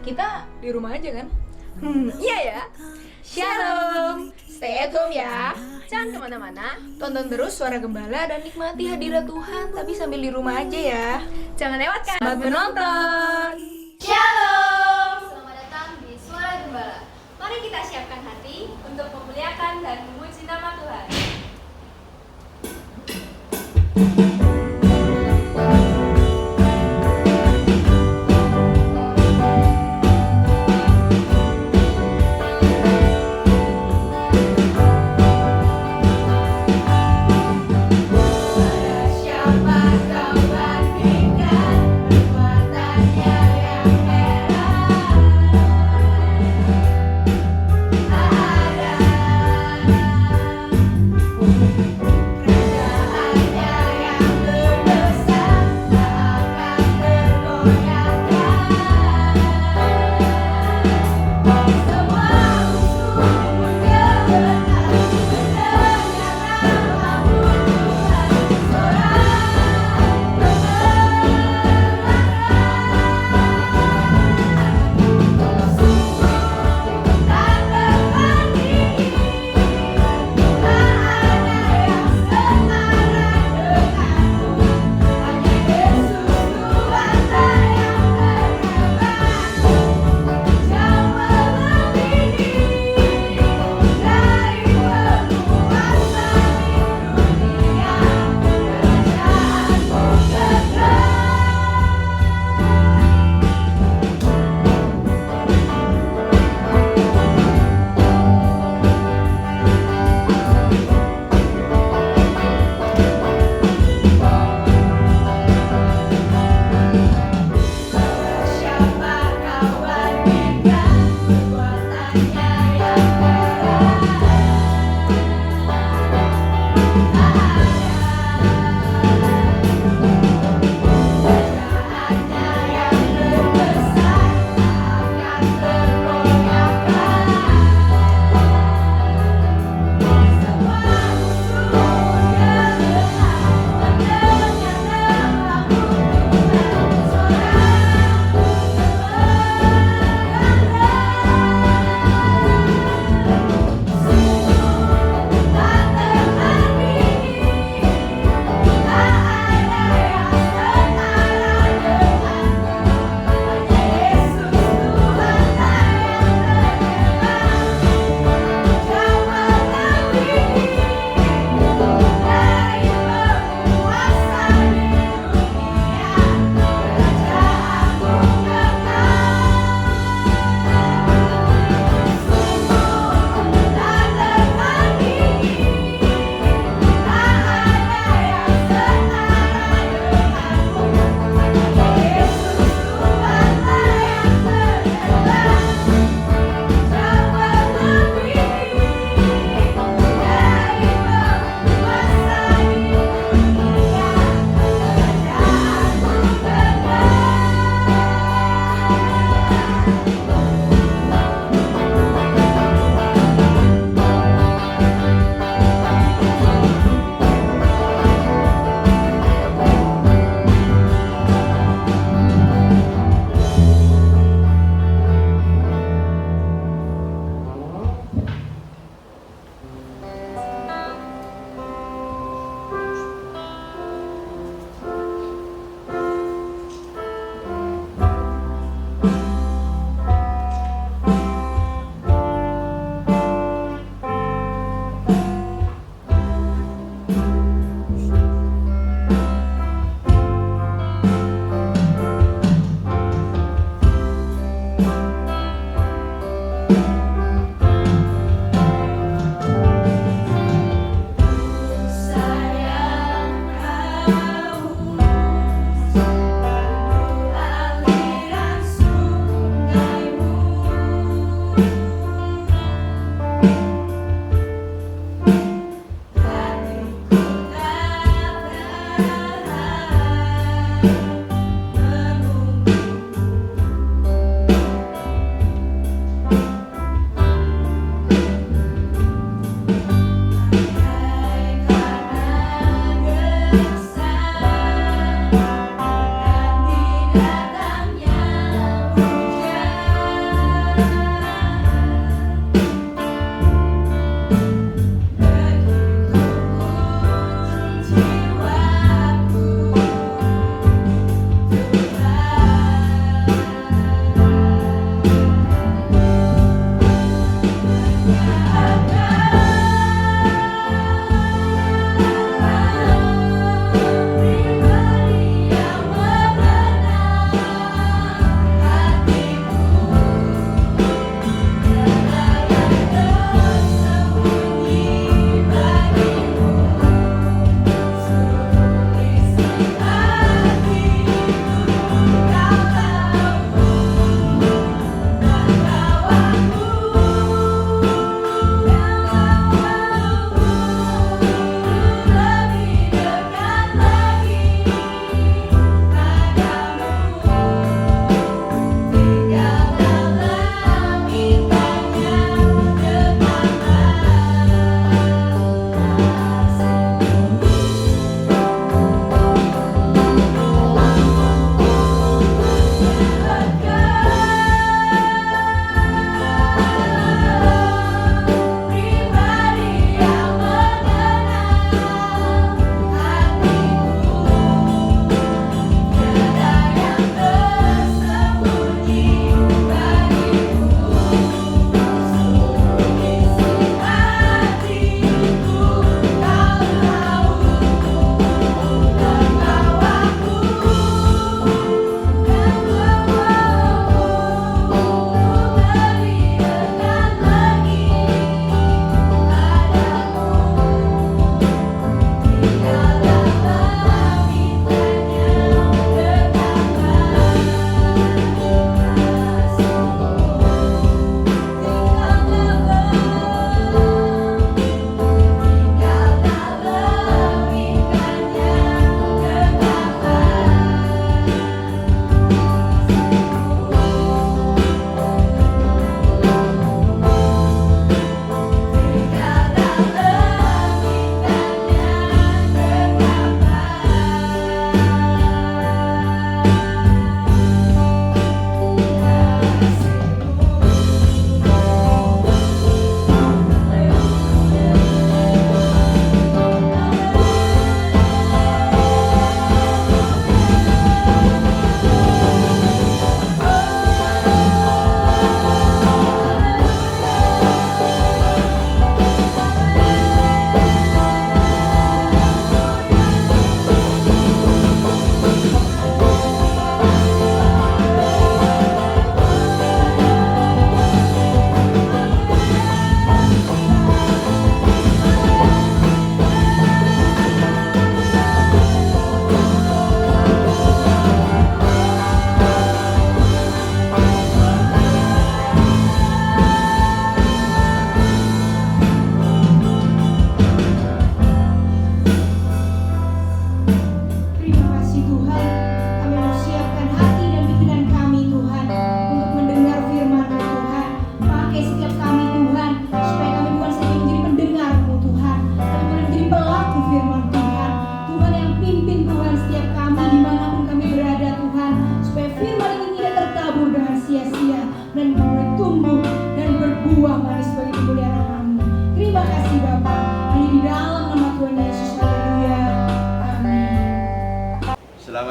Kita di rumah aja kan? Iya ya. Shalom. Stay at home ya. Jangan kemana-mana. Tonton terus Suara Gembala dan nikmati hadirat Tuhan, tapi sambil di rumah aja ya. Jangan lewatkan. Selamat menonton. Shalom! Selamat datang di Suara Gembala. Mari kita siapkan hati untuk memuliakan dan memuji nama Tuhan.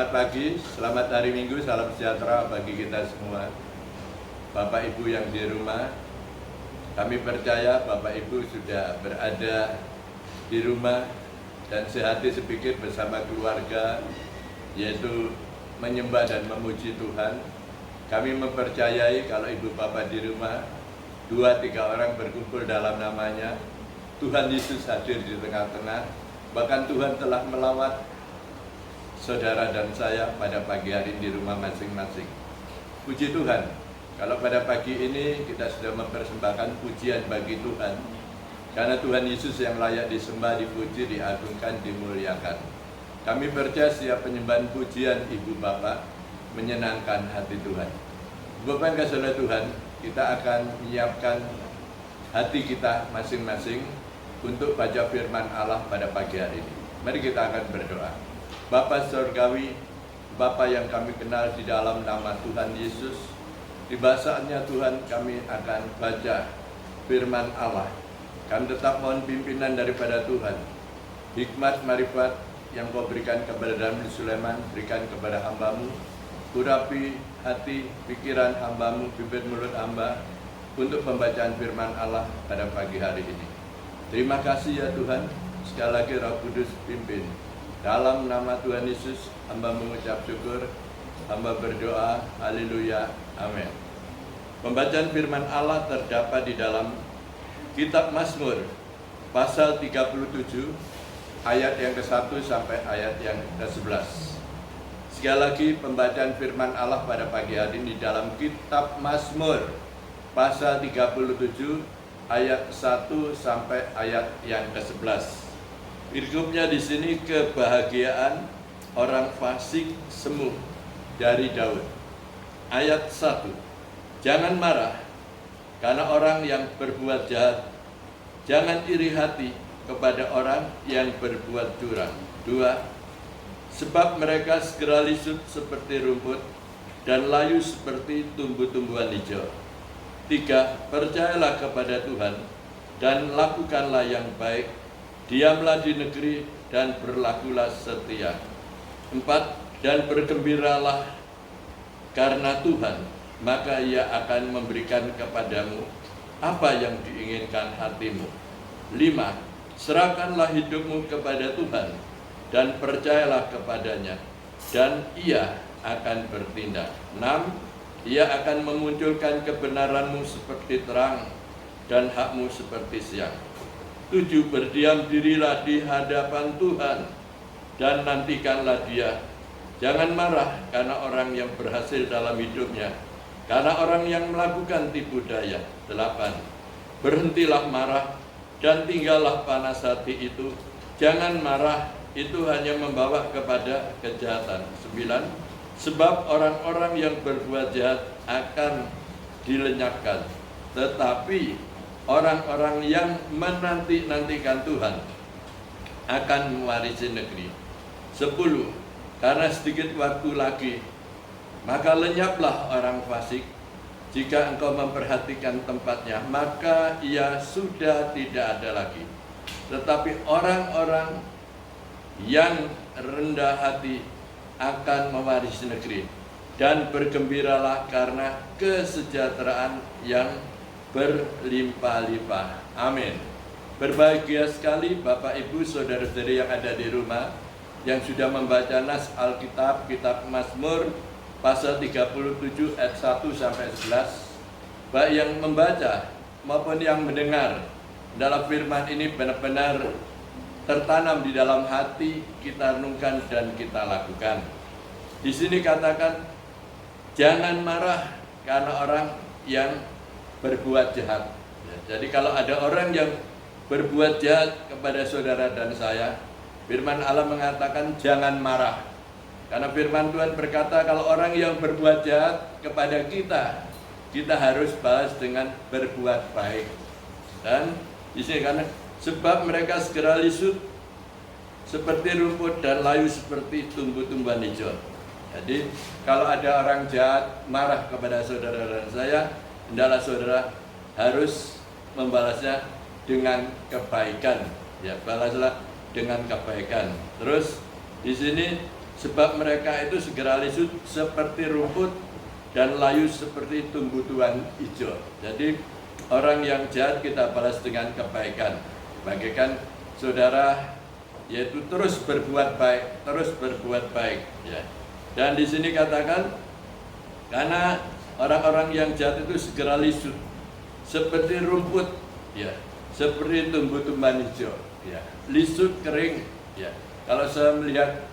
Selamat pagi, selamat hari Minggu, salam sejahtera bagi kita semua. Bapak Ibu yang di rumah, kami percaya Bapak Ibu sudah berada di rumah dan sehati sepikir bersama keluarga, yaitu menyembah dan memuji Tuhan. Kami mempercayai kalau Ibu Bapak di rumah, 2-3 orang berkumpul dalam namanya, Tuhan Yesus hadir di tengah-tengah. Bahkan Tuhan telah melawat saudara dan saya pada pagi hari di rumah masing-masing. Puji Tuhan, kalau pada pagi ini kita sudah mempersembahkan pujian bagi Tuhan, karena Tuhan Yesus yang layak disembah, dipuji, diagungkan, dimuliakan. Kami percaya setiap penyembahan pujian Ibu Bapak menyenangkan hati Tuhan. Bapak dan saudara Tuhan, kita akan menyiapkan hati kita masing-masing untuk baca firman Allah pada pagi hari ini. Mari kita akan berdoa. Bapa Surgawi, Bapa yang kami kenal di dalam nama Tuhan Yesus, di bahasaannya Tuhan kami akan baca firman Allah. Kami tetap mohon pimpinan daripada Tuhan. Hikmat marifat yang kau berikan kepada Nabi Sulaiman, berikan kepada hamba-Mu. Urapi hati, pikiran hamba-Mu, bibir mulut hamba untuk pembacaan firman Allah pada pagi hari ini. Terima kasih ya Tuhan. Sekali lagi Roh Kudus pimpin. Dalam nama Tuhan Yesus, hamba mengucap syukur, hamba berdoa, haleluya, amin. Pembacaan firman Allah terdapat di dalam Kitab Mazmur, pasal 37, ayat yang ke-1 sampai ayat yang ke-11. Sekali lagi pembacaan firman Allah pada pagi hari ini di dalam Kitab Mazmur, pasal 37, ayat 1 sampai ayat yang ke-11. Berikutnya di sini kebahagiaan orang fasik semu dari Daud. Ayat 1. Jangan marah karena orang yang berbuat jahat. Jangan iri hati kepada orang yang berbuat curang. 2. Sebab mereka segera lisut seperti rumput dan layu seperti tumbuh-tumbuhan hijau. 3. Percayalah kepada Tuhan dan lakukanlah yang baik. Diamlah di negeri dan berlakulah setia. 4. Dan bergembiralah karena Tuhan, maka Ia akan memberikan kepadamu apa yang diinginkan hatimu. 5. Serahkanlah hidupmu kepada Tuhan dan percayalah kepadanya, dan Ia akan bertindak. 6. Ia akan memunculkan kebenaranmu seperti terang dan hakmu seperti siang. 7. Berdiam dirilah di hadapan Tuhan dan nantikanlah Dia. Jangan marah karena orang yang berhasil dalam hidupnya, karena orang yang melakukan tipu daya. 8. Berhentilah marah dan tinggallah panas hati itu. Jangan marah, itu hanya membawa kepada kejahatan. 9. Sebab orang-orang yang berbuat jahat akan dilenyapkan, tetapi orang-orang yang menanti-nantikan Tuhan akan mewarisi negeri. 10. Karena sedikit waktu lagi, maka lenyaplah orang fasik. Jika engkau memperhatikan tempatnya, maka ia sudah tidak ada lagi. Tetapi orang-orang yang rendah hati akan mewarisi negeri. Dan bergembiralah karena kesejahteraan yang berlimpah-limpah. Amin. Berbahagia sekali Bapak Ibu saudara-saudari yang ada di rumah yang sudah membaca nas Alkitab, Kitab Mazmur pasal 37 ayat 1 sampai 11. Baik yang membaca maupun yang mendengar dalam firman ini benar-benar tertanam di dalam hati, kita renungkan dan kita lakukan. Di sini katakan jangan marah karena orang yang berbuat jahat. Jadi kalau ada orang yang berbuat jahat kepada saudara dan saya, firman Allah mengatakan jangan marah. Karena firman Tuhan berkata kalau orang yang berbuat jahat kepada kita, kita harus balas dengan berbuat baik. Dan di sini karena sebab mereka segera lisut seperti rumput dan layu seperti tumbuh-tumbuhan hijau. Jadi kalau ada orang jahat marah kepada saudara dan saya, hendaklah saudara harus membalasnya dengan kebaikan. Ya, balaslah dengan kebaikan. Terus di sini sebab mereka itu segera lisut seperti rumput dan layu seperti tumbuh-tumbuhan hijau. Jadi orang yang jahat kita balas dengan kebaikan. Bagaikan saudara, yaitu terus berbuat baik, ya. Dan di sini katakan, karena orang-orang yang jahat itu segera lisut seperti rumput, ya, seperti tumbuh-tumbuhan hijau, ya, lisut kering, ya. Kalau saya melihat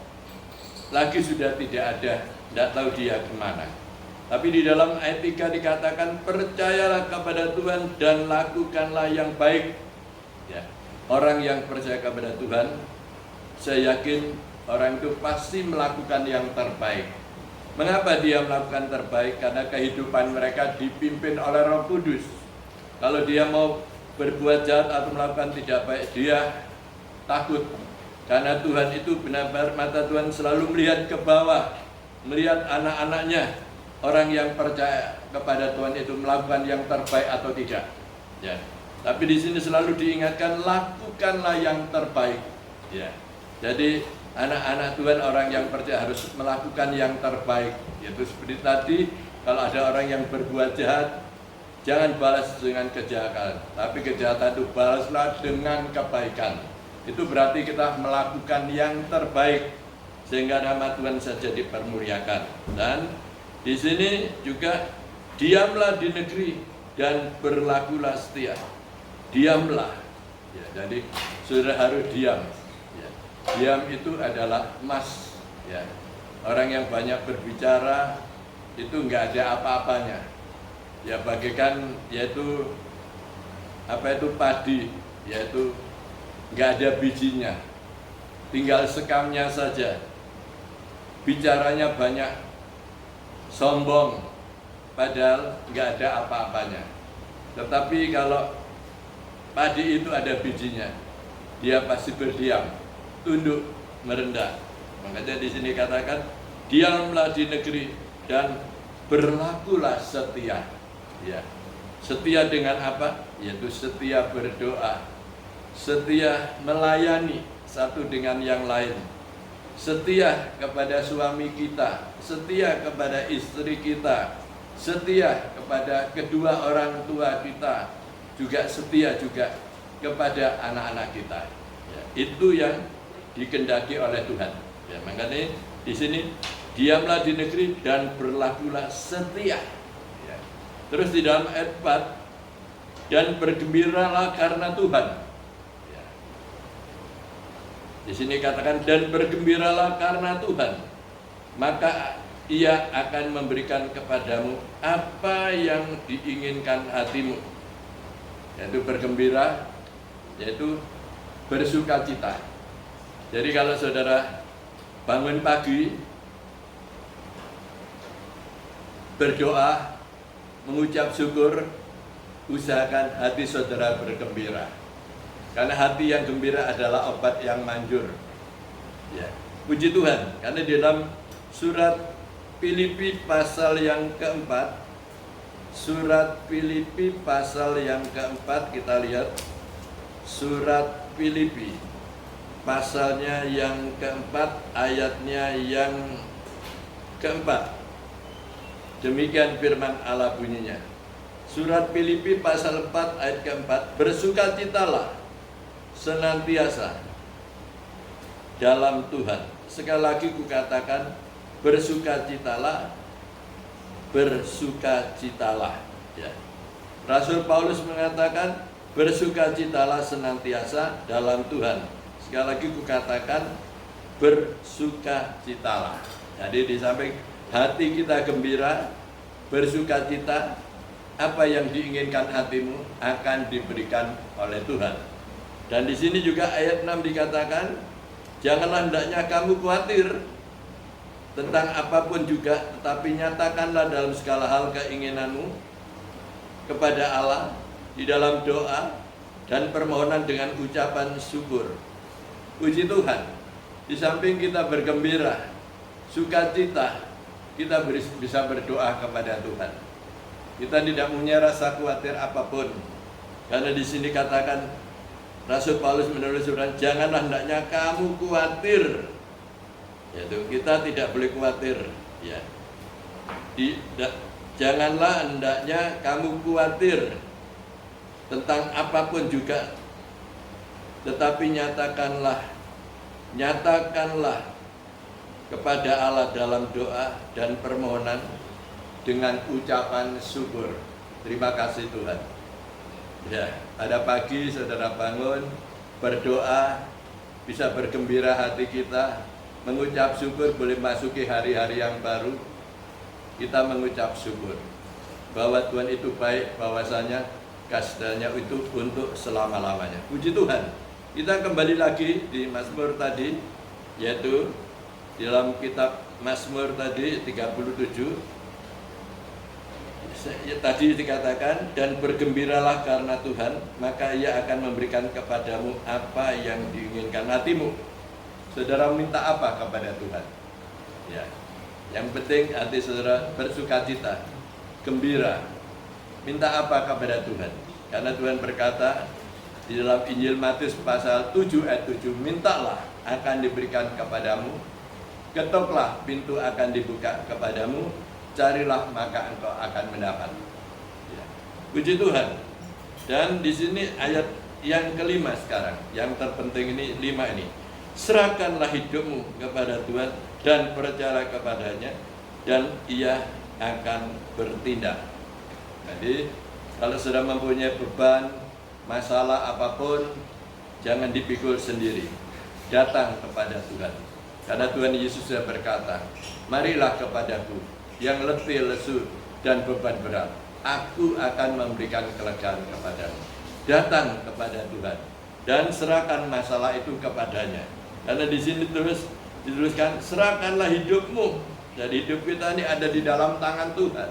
lagi sudah tidak ada, tidak tahu dia kemana. Tapi di dalam ayat 3 dikatakan, percayalah kepada Tuhan dan lakukanlah yang baik. Ya. Orang yang percaya kepada Tuhan, saya yakin orang itu pasti melakukan yang terbaik. Mengapa dia melakukan terbaik? Karena kehidupan mereka dipimpin oleh Roh Kudus. Kalau dia mau berbuat jahat atau melakukan tidak baik, dia takut. Karena Tuhan itu benar-benar, mata Tuhan selalu melihat ke bawah, melihat anak-anaknya, orang yang percaya kepada Tuhan itu melakukan yang terbaik atau tidak. Ya. Tapi di sini selalu diingatkan, lakukanlah yang terbaik. Ya. Jadi anak-anak Tuhan, orang yang percaya harus melakukan yang terbaik. Yaitu seperti tadi, kalau ada orang yang berbuat jahat, jangan balas dengan kejahatan, tapi kejahatan itu balaslah dengan kebaikan. Itu berarti kita melakukan yang terbaik sehingga nama Tuhan saja dipermuliakan. Dan di sini juga diamlah di negeri dan berlakulah setia. Diamlah. Ya, jadi saudara harus diam. Ya. Diam itu adalah emas. Ya. Orang yang banyak berbicara itu enggak ada apa-apanya. Ya, bagaikan yaitu padi, yaitu enggak ada bijinya, tinggal sekamnya saja. Bicaranya banyak, sombong, padahal enggak ada apa-apanya. Tetapi kalau padi itu ada bijinya, dia pasti berdiam, tunduk, merendah. Makanya di sini katakan, diamlah di negeri dan berlakulah setia. Ya. Setia dengan apa? Yaitu setia berdoa, setia melayani satu dengan yang lain, setia kepada suami kita, setia kepada istri kita, setia kepada kedua orang tua kita, juga setia juga kepada anak-anak kita. Ya, itu yang dikehendaki oleh Tuhan. Ya, makanya di sini diamlah di negeri dan berlakulah setia. Ya. Terus di dalam ayat 4, dan bergembiralah karena Tuhan. Ya. Di sini katakan, dan bergembiralah karena Tuhan, maka Ia akan memberikan kepadamu apa yang diinginkan hatimu. Yaitu bergembira, yaitu bersukacita. Jadi kalau saudara bangun pagi, berdoa, mengucap syukur, usahakan hati saudara bergembira. Karena hati yang gembira adalah obat yang manjur. Ya, puji Tuhan. Karena di dalam surat Filipi pasal yang keempat, surat Filipi pasal yang keempat, kita lihat surat Filipi pasalnya yang keempat, ayatnya yang keempat. Demikian firman Allah bunyinya. Surat Filipi pasal 4 ayat keempat, bersukacitalah senantiasa dalam Tuhan. Sekali lagi kukatakan, bersukacitalah, bersukacitalah. Ya. Rasul Paulus mengatakan, bersukacitalah senantiasa dalam Tuhan. Sekali lagi kukatakan, bersukacitalah. Jadi di samping hati kita gembira, bersukacita, apa yang diinginkan hatimu akan diberikan oleh Tuhan. Dan di sini juga ayat 6 dikatakan, janganlah hendaknya kamu khawatir tentang apapun juga, tetapi nyatakanlah dalam segala hal keinginanmu kepada Allah di dalam doa dan permohonan dengan ucapan syukur. Puji Tuhan, di samping kita bergembira, sukacita, kita bisa berdoa kepada Tuhan. Kita tidak punya rasa khawatir apapun. Karena di sini katakan, Rasul Paulus menulis surat, janganlah hendaknya kamu khawatir Yaitu kita tidak boleh khawatir, ya. Janganlah hendaknya kamu khawatir tentang apapun juga, tetapi nyatakanlah kepada Allah dalam doa dan permohonan dengan ucapan syukur. Terima kasih Tuhan. Ya, pada pagi saudara bangun, berdoa, bisa bergembira hati kita, mengucap syukur, boleh masuki hari-hari yang baru. Kita mengucap syukur bahwa Tuhan itu baik, bahwasanya kasih-Nya itu untuk selama-lamanya. Puji Tuhan. Kita kembali lagi di Mazmur tadi, yaitu dalam kitab Mazmur tadi 37. Tadi dikatakan, dan bergembiralah karena Tuhan, maka Ia akan memberikan kepadamu apa yang diinginkan hatimu. Saudara minta apa kepada Tuhan? Ya, yang penting hati saudara bersukacita, gembira. Minta apa kepada Tuhan? Karena Tuhan berkata di dalam Injil Matius pasal 7 ayat 7, mintalah akan diberikan kepadamu, ketoklah pintu akan dibuka kepadamu, carilah maka engkau akan mendapat. Ya. Puji Tuhan. Dan di sini ayat yang kelima sekarang, yang terpenting ini 5 ini. Serahkanlah hidupmu kepada Tuhan dan percayalah kepadanya, dan Ia akan bertindak. Jadi kalau sudah mempunyai beban, masalah apapun, jangan dipikul sendiri. Datang kepada Tuhan. Karena Tuhan Yesus sudah berkata, marilah kepadaku yang letih, lesu, dan beban berat, aku akan memberikan kelegaan kepadamu. Datang kepada Tuhan dan serahkan masalah itu kepadanya. Karena di sini terus dituliskan, serahkanlah hidupmu. Jadi hidup kita ini ada di dalam tangan Tuhan.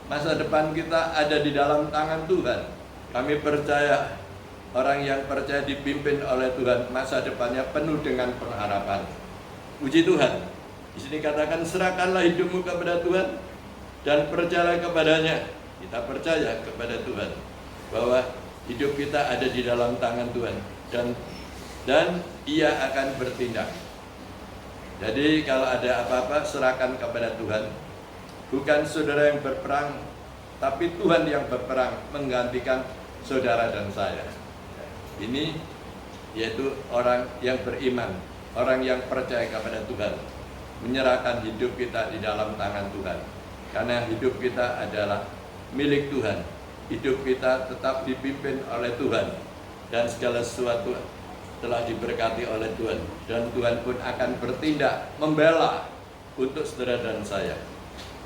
Masa depan kita ada di dalam tangan Tuhan. Kami percaya, orang yang percaya dipimpin oleh Tuhan, masa depannya penuh dengan pengharapan. Puji Tuhan. Di sini katakan, serahkanlah hidupmu kepada Tuhan dan percayalah kepadanya. Kita percaya kepada Tuhan bahwa hidup kita ada di dalam tangan Tuhan, dan Ia akan bertindak. Jadi kalau ada apa-apa, serahkan kepada Tuhan. Bukan saudara yang berperang, tapi Tuhan yang berperang menggantikan saudara dan saya. Ini yaitu orang yang beriman, orang yang percaya kepada Tuhan, menyerahkan hidup kita di dalam tangan Tuhan. Karena hidup kita adalah milik Tuhan. Hidup kita tetap dipimpin oleh Tuhan, dan segala sesuatu telah diberkati oleh Tuhan. Dan Tuhan pun akan bertindak, membela untuk saudara dan saya.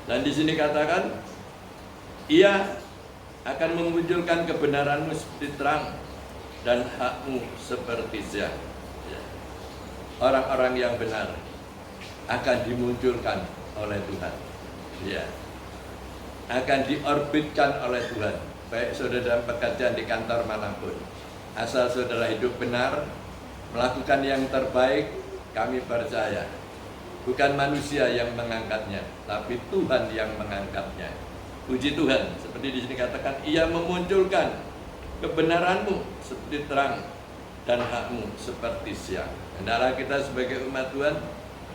Dan di sini katakan, Ia akan memunculkan kebenaranmu seperti terang dan hakmu seperti siang. Orang-orang yang benar akan dimunculkan oleh Tuhan. Ya. Akan diorbitkan oleh Tuhan. Baik saudara dalam pekerjaan di kantor manapun. Asal saudara hidup benar, melakukan yang terbaik, kami percaya. Bukan manusia yang mengangkatnya, tapi Tuhan yang mengangkatnya. Puji Tuhan. Seperti di sini katakan, Ia memunculkan kebenaranmu seperti terang dan hakmu seperti siang. Hendaklah kita sebagai umat Tuhan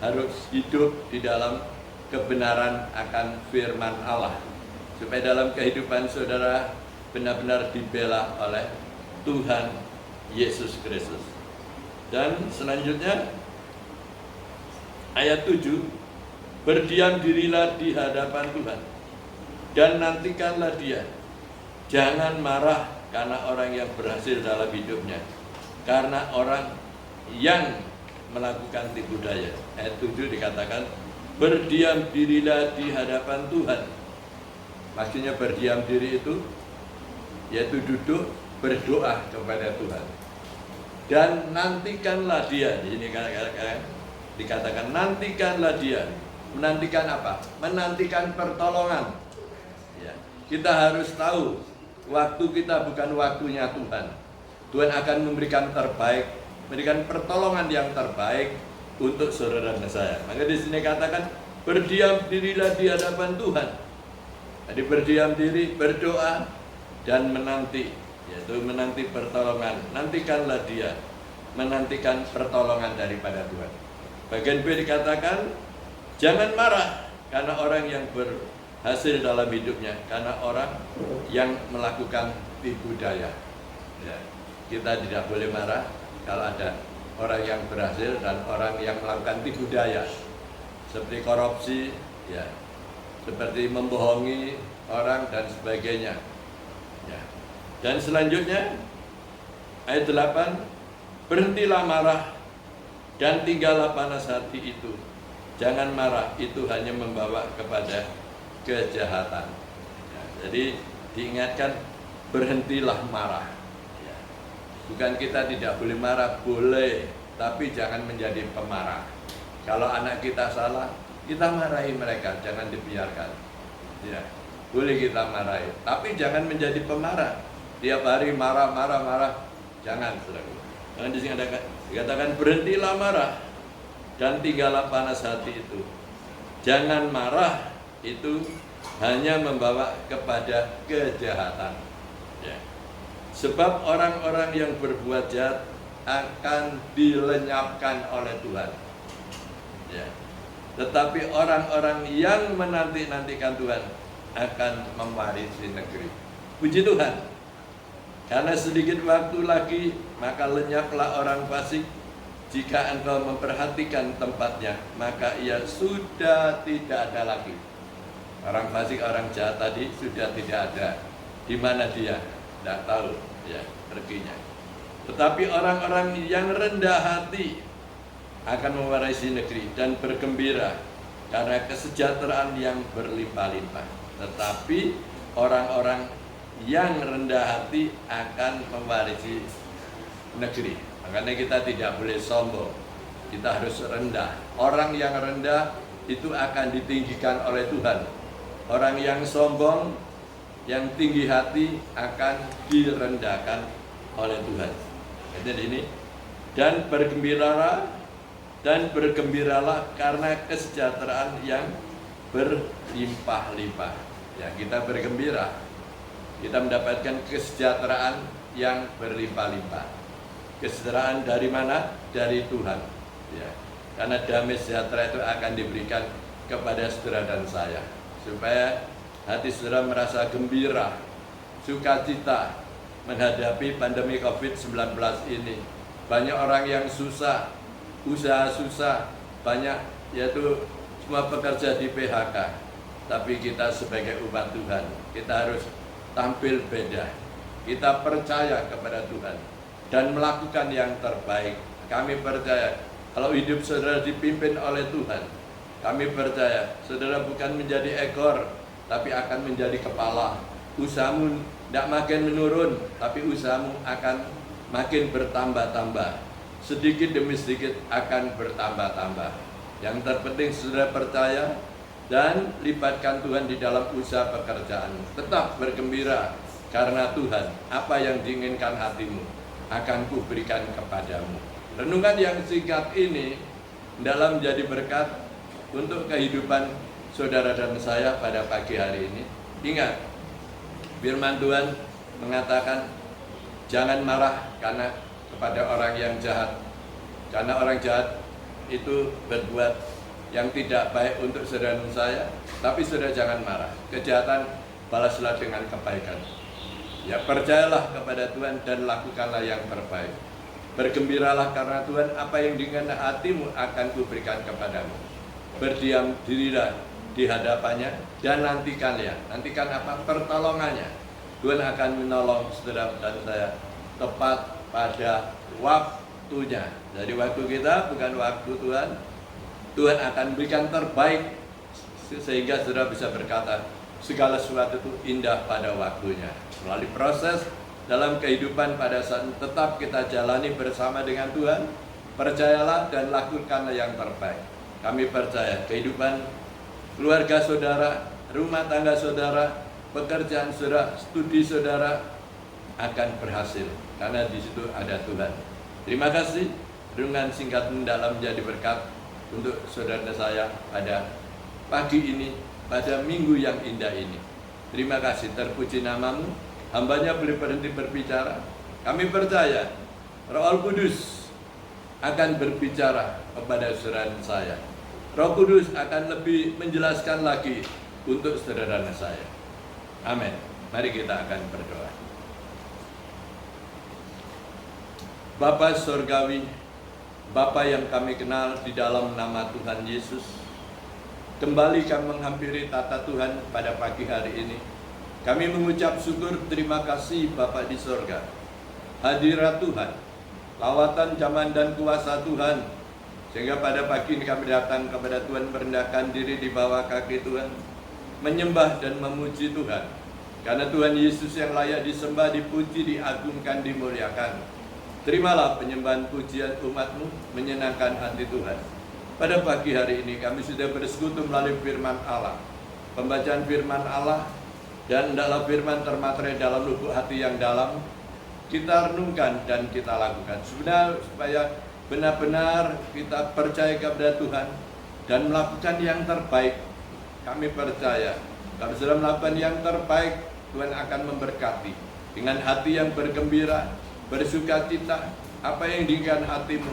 harus hidup di dalam kebenaran akan firman Allah, supaya dalam kehidupan saudara benar-benar dibela oleh Tuhan Yesus Kristus. Dan selanjutnya ayat 7, berdiam dirilah di hadapan Tuhan dan nantikanlah Dia. Jangan marah karena orang yang berhasil dalam hidupnya, karena orang yang melakukan tipu daya. Ayat 7 dikatakan, berdiam dirilah di hadapan Tuhan. Maksudnya berdiam diri itu yaitu duduk berdoa kepada Tuhan. Dan nantikanlah Dia. Di sini dikatakan nantikanlah Dia. Menantikan apa? Menantikan pertolongan. Ya. Kita harus tahu waktu kita bukan waktunya Tuhan. Tuhan akan memberikan terbaik, memberikan pertolongan yang terbaik untuk saudara dan saya. Maka di sini katakan berdiam dirilah di hadapan Tuhan. Jadi berdiam diri, berdoa dan menanti, yaitu menanti pertolongan. Nantikanlah Dia, menantikan pertolongan daripada Tuhan. Bagian B dikatakan, jangan marah karena orang yang berhasil dalam hidupnya, karena orang yang melakukan tipu daya. Ya, kita tidak boleh marah kalau ada orang yang berhasil dan orang yang melakukan tipu daya, seperti korupsi, ya, seperti membohongi orang dan sebagainya. Ya. Dan selanjutnya ayat 8, berhentilah marah dan tinggallah panas hati itu. Jangan marah, itu hanya membawa kepada kejahatan. Ya, jadi diingatkan, berhentilah marah. Ya. Bukan kita tidak boleh marah, boleh, tapi jangan menjadi pemarah. Kalau anak kita salah, kita marahi mereka, jangan dibiarkan. Ya, boleh kita marahi, tapi jangan menjadi pemarah. Tiap hari marah, jangan, saudara. Jangan dikatakan berhentilah marah dan tinggallah panas hati itu. Jangan marah, itu hanya membawa kepada kejahatan. Ya. Sebab orang-orang yang berbuat jahat akan dilenyapkan oleh Tuhan. Ya. Tetapi orang-orang yang menanti-nantikan Tuhan akan mewarisi negeri. Puji Tuhan. Karena sedikit waktu lagi, maka lenyaplah orang fasik. Jika engkau memperhatikan tempatnya, maka ia sudah tidak ada lagi. Orang fasik, orang jahat tadi sudah tidak ada. Di mana dia? Tidak tahu, ya, perginya. Tetapi orang-orang yang rendah hati akan mewarisi negeri dan bergembira karena kesejahteraan yang berlimpah-limpah. Tetapi orang-orang yang rendah hati akan mewarisi negeri. Makanya kita tidak boleh sombong, kita harus rendah. Orang yang rendah itu akan ditinggikan oleh Tuhan. Orang yang sombong, yang tinggi hati akan direndahkan oleh Tuhan. Jadi ini, dan bergembiralah karena kesejahteraan yang berlimpah-limpah. Ya, kita bergembira. Kita mendapatkan kesejahteraan yang berlimpah-limpah. Kesejahteraan dari mana? Dari Tuhan. Ya. Karena damai sejahtera itu akan diberikan kepada saudara dan saya, supaya hati saudara merasa gembira, sukacita menghadapi pandemi COVID-19 ini. Banyak orang yang susah, usaha susah, banyak, yaitu semua pekerja di PHK. Tapi kita sebagai umat Tuhan, kita harus tampil beda. Kita percaya kepada Tuhan dan melakukan yang terbaik. Kami percaya kalau hidup saudara dipimpin oleh Tuhan, kami percaya saudara bukan menjadi ekor, tapi akan menjadi kepala. Usahamu tidak makin menurun, tapi usahamu akan makin bertambah-tambah. Sedikit demi sedikit akan bertambah-tambah. Yang terpenting saudara percaya dan libatkan Tuhan di dalam usaha pekerjaan. Tetap bergembira karena Tuhan, apa yang diinginkan hatimu akan kuberikan kepadamu. Renungan yang singkat ini dalam menjadi berkat untuk kehidupan saudara dan saya pada pagi hari ini. Ingat, firman Tuhan mengatakan jangan marah karena kepada orang yang jahat. Karena orang jahat itu berbuat yang tidak baik untuk saudara dan saya, tapi saudara jangan marah. Kejahatan balaslah dengan kebaikan. Ya, percayalah kepada Tuhan dan lakukanlah yang terbaik. Bergembiralah karena Tuhan, apa yang diinginkan hatimu akan kuberikan kepadamu. Berdiam dirilah di hadapannya dan nantikannya. Nantikan apa? Pertolongannya. Tuhan akan menolong saudara dan saya tepat pada waktunya. Jadi waktu kita bukan waktu Tuhan. Tuhan akan berikan terbaik sehingga saudara bisa berkata segala sesuatu itu indah pada waktunya. Melalui proses dalam kehidupan pada saat tetap kita jalani bersama dengan Tuhan, percayalah dan lakukanlah yang terbaik. Kami percaya kehidupan keluarga saudara, rumah tangga saudara, pekerjaan saudara, studi saudara akan berhasil karena di situ ada Tuhan. Terima kasih. Renungan singkat dalam menjadi berkat untuk saudara saya pada pagi ini, pada minggu yang indah ini. Terima kasih, terpuji namamu. Hambanya boleh berhenti berbicara. Kami percaya Roh Kudus akan berbicara kepada saudara saya. Roh Kudus akan lebih menjelaskan lagi untuk saudara saya. Amin. Mari kita akan berdoa. Bapa Surgawi, Bapa yang kami kenal di dalam nama Tuhan Yesus, kembali kami menghampiri tata Tuhan pada pagi hari ini. Kami mengucap syukur terima kasih Bapa di sorga. Hadirat Tuhan, lawatan zaman dan kuasa Tuhan, sehingga pada pagi ini kami datang kepada Tuhan, merendahkan diri di bawah kaki Tuhan, menyembah dan memuji Tuhan. Karena Tuhan Yesus yang layak disembah, dipuji, diagungkan, dimuliakan. Terimalah penyembahan pujian umat-Mu, menyenangkan hati Tuhan. Pada pagi hari ini kami sudah bersekutu melalui firman Allah. Pembacaan firman Allah, dan hendaklah firman termaterai dalam lubuk hati yang dalam, kita renungkan dan kita lakukan. Sebenarnya supaya benar-benar kita percaya kepada Tuhan dan melakukan yang terbaik. Kami percaya kalau sudah melakukan yang terbaik, Tuhan akan memberkati dengan hati yang bergembira, bersuka cita. Apa yang diinginkan hatimu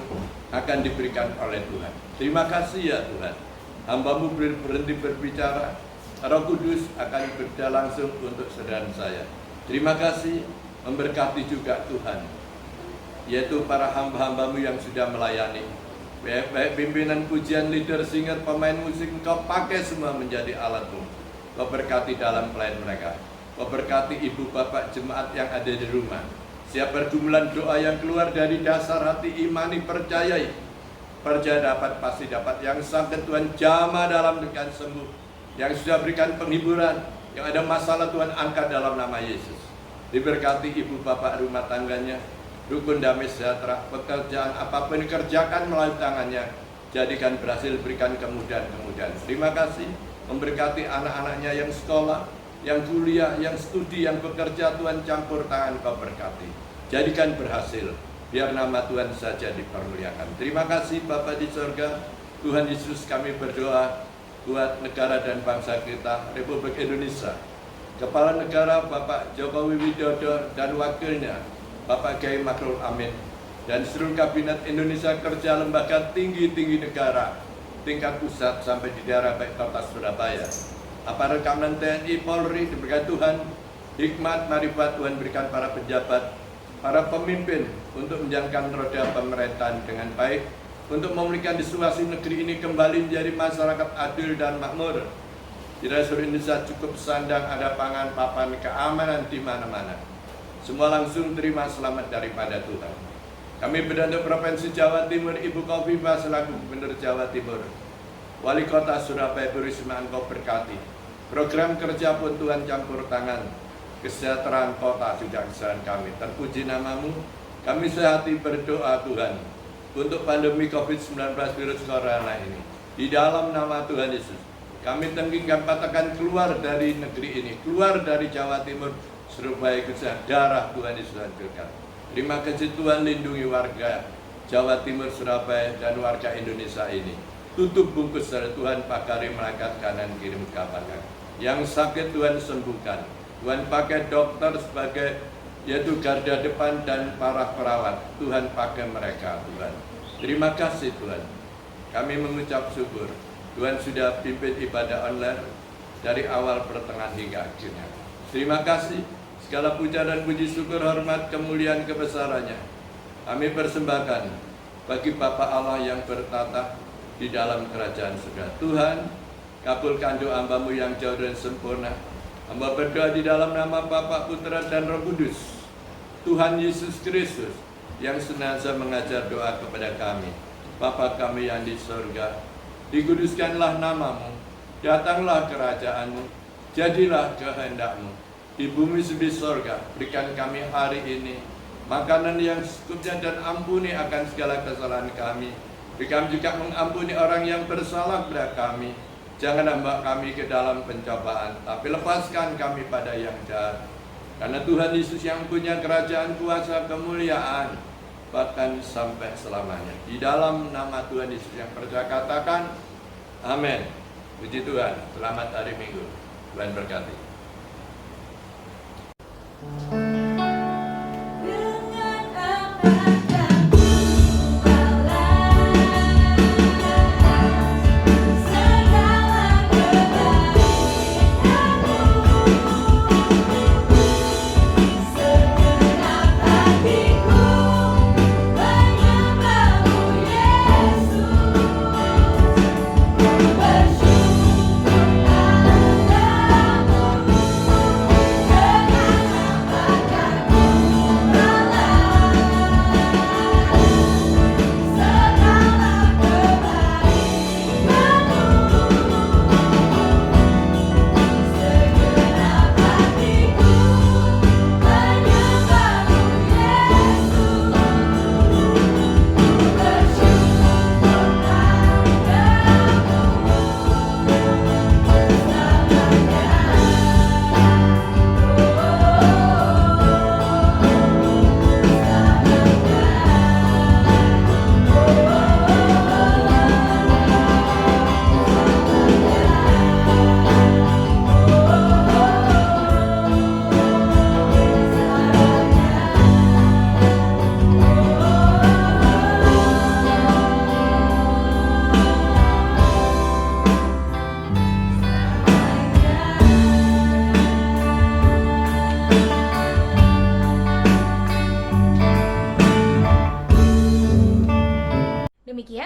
akan diberikan oleh Tuhan. Terima kasih ya Tuhan. Hamba-Mu berhenti berbicara, Roh Kudus akan bekerja langsung untuk saudara saya. Terima kasih, memberkati juga Tuhan, yaitu para hamba-hamba-Mu yang sudah melayani. Baik pimpinan pujian, leader, singer, pemain musik, Engkau pakai semua menjadi alat-Mu. Kau berkati dalam pelayan mereka. Kau berkati ibu bapak jemaat yang ada di rumah. Siap pergumulan doa yang keluar dari dasar hati, imani, percayai. Percaya dapat, pasti dapat. Yang sakit Tuhan jamah dalam dengan sembuh. Yang sudah berikan penghiburan, yang ada masalah Tuhan angkat dalam nama Yesus. Diberkati ibu bapak rumah tangganya, rukun damai sejahtera, pekerjaan apapun dikerjakan melalui tangannya, jadikan berhasil, berikan kemudahan-kemudahan. Terima kasih, memberkati anak-anaknya yang sekolah, yang kuliah, yang studi, yang bekerja. Tuhan campur tangan Kau berkati, jadikan berhasil, biar nama Tuhan saja dipermuliakan. Terima kasih Bapa di surga. Tuhan Yesus, kami berdoa buat negara dan bangsa kita, Republik Indonesia. Kepala Negara Bapak Jokowi Widodo dan wakilnya Bapak Kiai Ma'ruf Amin, dan seluruh Kabinet Indonesia Kerja, lembaga tinggi-tinggi negara, tingkat pusat sampai di daerah baik kota Surabaya. Aparat keamanan TNI, Polri, diberikan Tuhan hikmat, marifat Tuhan berikan para pejabat, para pemimpin untuk menjalankan roda pemerintahan dengan baik, untuk memulihkan situasi negeri ini kembali menjadi masyarakat adil dan makmur. Tidak seluruh Indonesia cukup sandang, ada pangan, papan, keamanan di mana-mana. Semua langsung terima selamat daripada Tuhan. Kami berdoa untuk Provinsi Jawa Timur, Ibu Khofifah selaku Gubernur Jawa Timur, Wali Kota Surabaya, Bu Risma, Engkau berkati. Program kerja pun Tuhan campur tangan. Kesejahteraan kota juga kesejahteraan kami. Terpuji nama-Mu. Kami sehati berdoa Tuhan untuk pandemi COVID-19 virus corona ini. Di dalam nama Tuhan Yesus, kami tenggingkan, katakan keluar dari negeri ini, keluar dari Jawa Timur, Surabaya, khususnya darah Tuhan Yesus hancurkan. Terima kasih Tuhan, lindungi warga Jawa Timur, Surabaya, dan warga Indonesia ini. Tutup bungkus dari Tuhan, pakari malaikat kanan kirim kapan. Yang sakit Tuhan sembuhkan. Tuhan pakai dokter sebagai yaitu garda depan dan para perawat. Tuhan pakai mereka Tuhan. Terima kasih Tuhan. Kami mengucap syukur. Tuhan sudah pimpin ibadah online dari awal, pertengahan hingga akhirnya. Terima kasih. Segala puja dan puji syukur, hormat, kemuliaan, kebesarannya kami persembahkan bagi Bapa Allah yang bertata di dalam kerajaan surga. Tuhan, kabulkan doa hamba-Mu yang jauh dan sempurna. Hamba berdoa di dalam nama Bapa, Putra, dan Roh Kudus. Tuhan Yesus Kristus yang senantiasa mengajar doa kepada kami. Bapa kami yang di surga, dikuduskanlah nama-Mu, datanglah kerajaan-Mu, jadilah kehendak-Mu di bumi seperti surga. Berikan kami hari ini makanan yang secukupnya, dan ampuni akan segala kesalahan kami. Berikan juga mengampuni orang yang bersalah kepada kami. Jangan hamba kami ke dalam pencobaan, tapi lepaskan kami pada yang jahat. Karena Tuhan Yesus yang punya kerajaan, kuasa, kemuliaan, bahkan sampai selamanya. Di dalam nama Tuhan Yesus yang percaya katakan, amin. Puji Tuhan. Selamat hari Minggu. Tuhan berkati. Dengan apa yang ku alami,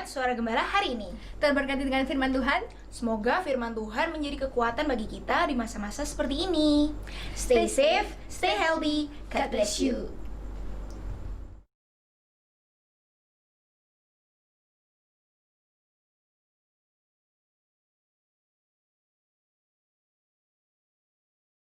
dengan Suara Gembala hari ini. Terberkati dengan firman Tuhan. Semoga firman Tuhan menjadi kekuatan bagi kita di masa-masa seperti ini. Stay safe, stay healthy, God bless you.